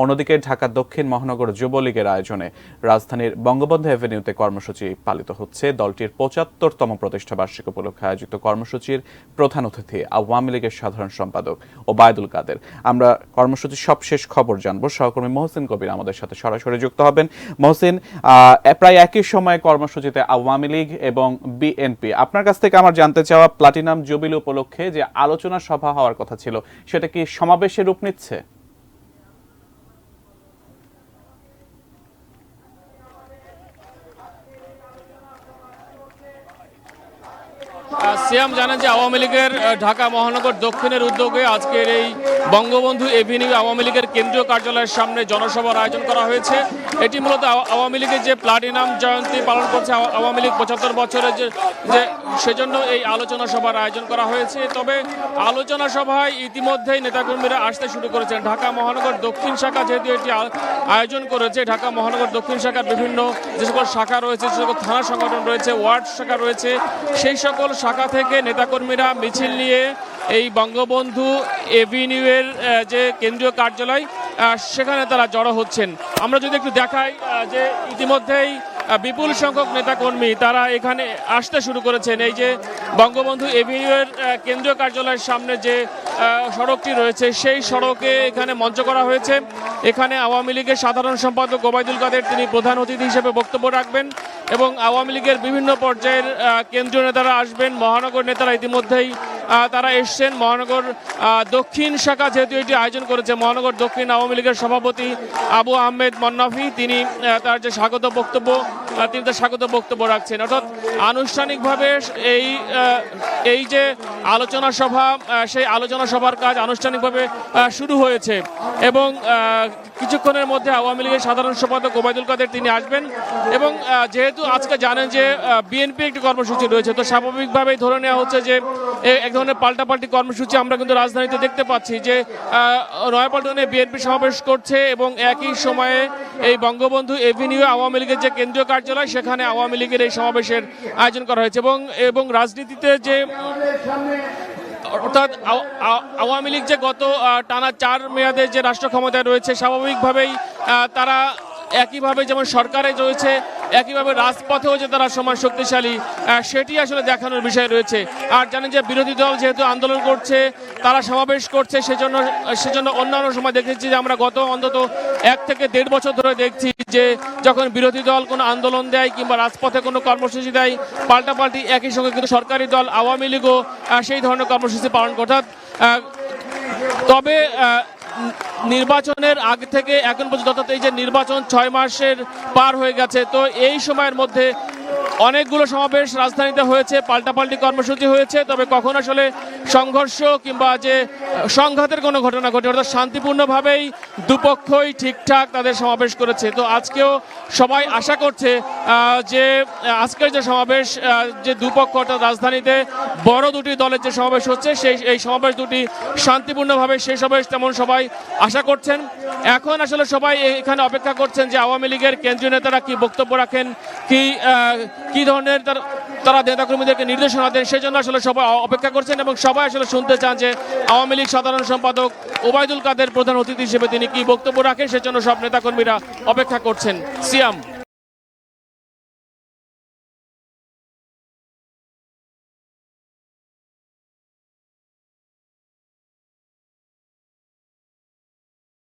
অন্যদিকে ঢাকা দক্ষিণ মহানগর যুবলীগের আয়োজনে রাজধানীর বঙ্গবন্ধু এভিনিউতে কর্মসূচি পালিত হচ্ছে। দলটির ৭৫তম প্রতিষ্ঠাবার্ষিক উপলক্ষে আয়োজিত কর্মসূচির প্রধান অতিথি আওয়ামী লীগের সাধারণ সম্পাদক ওবায়দুল কাদের। আমরা কর্মসূচির সবশেষ খবর জানব। সহকর্মী মহসিন কবির আমাদের সাথে সরাসরি যুক্ত হবেন। মহসিন, প্রায় একই সময়ে কর্মসূচিতে আওয়ামী লীগ এবং বিএনপি, আপনার কাছ থেকে আমার জানতে চাওয়া, প্লাটিনাম জুবিলি উপলক্ষে যে আলোচনা সভা হওয়ার কথা ছিল সেটা কি সমাবেশে রূপ নিচ্ছে? সিয়াম জানেন যে আওয়ামী লীগের ঢাকা মহানগর দক্ষিণের উদ্যোগে আজকের এই বঙ্গবন্ধু এভিনিউ আওয়ামী লীগের কেন্দ্রীয় কার্যালয়ের সামনে জনসভার আয়োজন করা হয়েছে। এটি মূলত আওয়ামী লীগের যে প্লাটিনাম জয়ন্তী পালন করছে আওয়ামী লীগ ৭৫ বছরের যে সেজন্য এই আলোচনা সভার আয়োজন করা হয়েছে। তবে আলোচনা সভায় ইতিমধ্যেই নেতাকর্মীরা আসতে শুরু করেছেন। ঢাকা মহানগর দক্ষিণ শাখা যেহেতু এটি আয়োজন করেছে, ঢাকা মহানগর দক্ষিণ শাখার বিভিন্ন যে সকল শাখা রয়েছে, যে সকল থানা সংগঠন রয়েছে, ওয়ার্ড শাখা রয়েছে, সেই সকল শাখা থেকে নেতাকর্মীরা মিছিল নিয়ে এই বঙ্গবন্ধু এভিনিউয়ের যে কেন্দ্রীয় কার্যালয় সেখানে তারা জড়ো হচ্ছেন। আমরা যদি একটু দেখাই যে ইতিমধ্যেই বিপুল সংখ্যক নেতাকর্মী তারা এখানে আসতে শুরু করেছেন। এই যে বঙ্গবন্ধু এভিনিউয়ের কেন্দ্রীয় কার্যালয়ের সামনে যে সড়কটি রয়েছে সেই সড়কে এখানে মঞ্চ করা হয়েছে। এখানে আওয়ামী লীগের সাধারণ সম্পাদক ওবায়দুল কাদের তিনি প্রধান অতিথি হিসেবে বক্তব্য রাখবেন এবং আওয়ামী লীগের বিভিন্ন পর্যায়ের কেন্দ্রীয় নেতারা আসবেন। মহানগর নেতারা ইতিমধ্যেই তারা এসছেন। মহানগর দক্ষিণ শাখা যেহেতু এটি আয়োজন করেছে, মহানগর দক্ষিণ আওয়ামী লীগের সভাপতি আবু আহমেদ মন্নাফি তিনি তার যে স্বাগত বক্তব্য তিনি তার স্বাগত বক্তব্য রাখছেন। অর্থাৎ আনুষ্ঠানিকভাবে এই যে আলোচনা সভা, সেই আলোচনা সভার কাজ আনুষ্ঠানিকভাবে শুরু হয়েছে এবং কিছুক্ষণের মধ্যে আওয়ামী লীগের সাধারণ সম্পাদক ওবায়দুল কাদের তিনি আসবেন। এবং যেহেতু আজকে জানেন যে বিএনপি একটি কর্মসূচি রয়েছে, তো স্বাভাবিকভাবেই ধরে নেওয়া হচ্ছে যে এক ধরনের পাল্টাপাল্টি কর্মসূচি আমরা কিন্তু রাজধানীতে দেখতে পাচ্ছি যে নয়াপল্টনে বিএনপি সমাবেশ করছে এবং একই সময়ে এই বঙ্গবন্ধু এভিনিউ আওয়ামী লীগের যে কেন্দ্রীয় কার্যালয় সেখানে আওয়ামী লীগের এই সমাবেশের আয়োজন করা হয়েছে। এবং রাজনীতিতে যে অর্থাৎ আওয়ামী লীগ যে গত টানা 4 মেয়াদের যে রাষ্ট্র ক্ষমতায় রয়েছে, স্বাভাবিকভাবেই তারা একইভাবে যেমন সরকারে রয়েছে একইভাবে রাজপথেও যে তারা সমান শক্তিশালী সেটি আসলে দেখানোর বিষয় রয়েছে। আর জানেন যে বিরোধী দল যেহেতু আন্দোলন করছে, তারা সমাবেশ করছে, সেজন্য অন্যান্য সময় দেখেছি যে আমরা গত অন্তত 1 থেকে 1.5 বছর ধরে দেখছি যে যখন বিরোধী দল কোনো আন্দোলন দেয় কিংবা রাজপথে কোনো কর্মসূচি দেয়, পাল্টাপাল্টি একই সঙ্গে কিন্তু সরকারি দল আওয়ামী লীগও সেই ধরনের কর্মসূচি পালন করে। তবে নির্বাচনের আগে থেকে এখন পর্যন্ত, অর্থাৎ এই যে নির্বাচন 6 মাসের পার হয়ে গেছে, তো এই সময়ের মধ্যে অনেকগুলো সমাবেশ রাজধানীতে হয়েছে, পাল্টাপাল্টি কর্মসূচি হয়েছে, তবে কখন আসলে সংঘর্ষ কিংবা যে সংঘাতের কোনো ঘটনা ঘটে, অর্থাৎ শান্তিপূর্ণভাবেই দুপক্ষই ঠিকঠাক তাদের সমাবেশ করেছে। তো আজকেও সবাই আশা করছে যে আজকের যে সমাবেশ, যে দুপক্ষ অর্থাৎ রাজধানীতে বড় দুটি দলের যে সমাবেশ হচ্ছে এই সমাবেশ দুটি শান্তিপূর্ণভাবে শেষ হবে তেমন সবাই আশা করছেন। এখন আসলে সবাই এখানে অপেক্ষা করছেন যে আওয়ামী লীগের কেন্দ্রীয় নেতারা কি বক্তব্য রাখেন, কি ধরনের তারা নেতাকর্মীদেরকে নির্দেশনা দেন, সেই জন্য আসলে সবাই অপেক্ষা করছেন এবং সবাই আসলে শুনতে চান যে আওয়ামী লীগ সাধারণ সম্পাদক ওবায়দুল কাদের প্রধান অতিথি হিসেবে তিনি কি বক্তব্য রাখেন, সেজন্য সব নেতাকর্মীরা অপেক্ষা করছেন। সিয়াম।